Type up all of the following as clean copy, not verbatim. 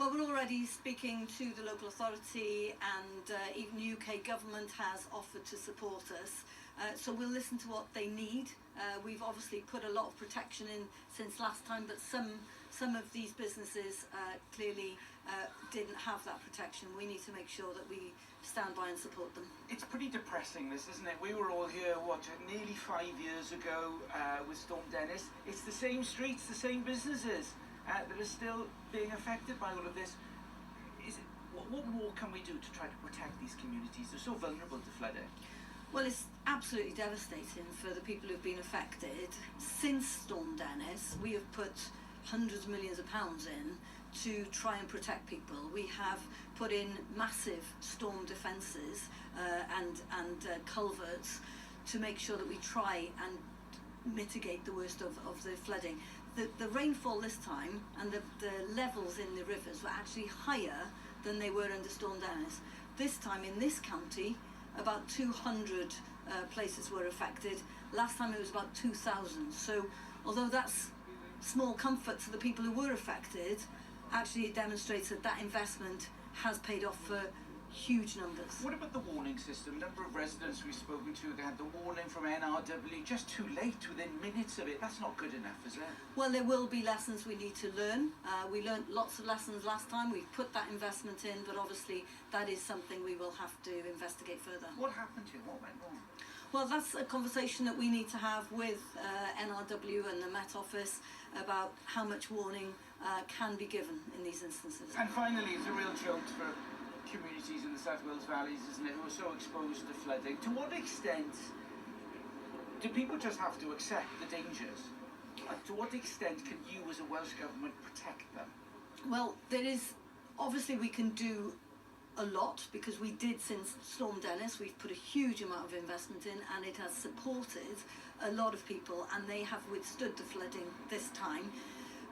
Well, we're already speaking to the local authority, and even UK government has offered to support us. So we'll listen to what they need. We've obviously put a lot of protection in since last time, but some of these businesses clearly didn't have that protection. We need to make sure that we stand by and support them. It's pretty depressing, this, isn't it? We were all here, nearly 5 years ago with Storm Dennis. It's the same streets, the same businesses that are still being affected by all of this. What more can we do to try to protect these communities? They're so vulnerable to flooding. Well, it's absolutely devastating for the people who've been affected. Since Storm Dennis, we have put hundreds of millions of pounds in to try and protect people. We have put in massive storm defences and culverts to make sure that we try and mitigate the worst of the flooding. The rainfall this time and the levels in the rivers were actually higher than they were under Storm Dennis. This time in this county, about 200 places were affected. Last time it was about 2,000. So although that's small comfort to the people who were affected, actually it demonstrates that that investment has paid off for huge numbers. What about the warning system? A number of residents we've spoken to, they had the warning from NRW just too late, within minutes of it. That's not good enough, is it? Well, there will be lessons we need to learn. We learned lots of lessons last time. We've put that investment in, but obviously that is something we will have to investigate further. What happened to you? What went wrong? Well, that's a conversation that we need to have with NRW and the Met Office about how much warning can be given in these instances. And finally, it's a real jolt for communities in the South Wales valleys, isn't it, who are so exposed to flooding. To what extent do people just have to accept the dangers? To what extent can you as a Welsh Government protect them? Well, there is, obviously we can do a lot, because we did since Storm Dennis. We've put a huge amount of investment in, and it has supported a lot of people, and they have withstood the flooding this time.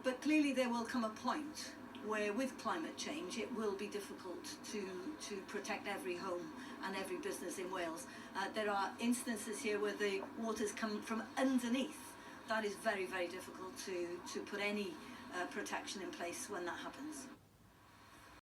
But clearly there will come a point where with climate change it will be difficult to protect every home and every business in Wales. There are instances here where the waters come from underneath. That is very, very difficult to put any protection in place when that happens.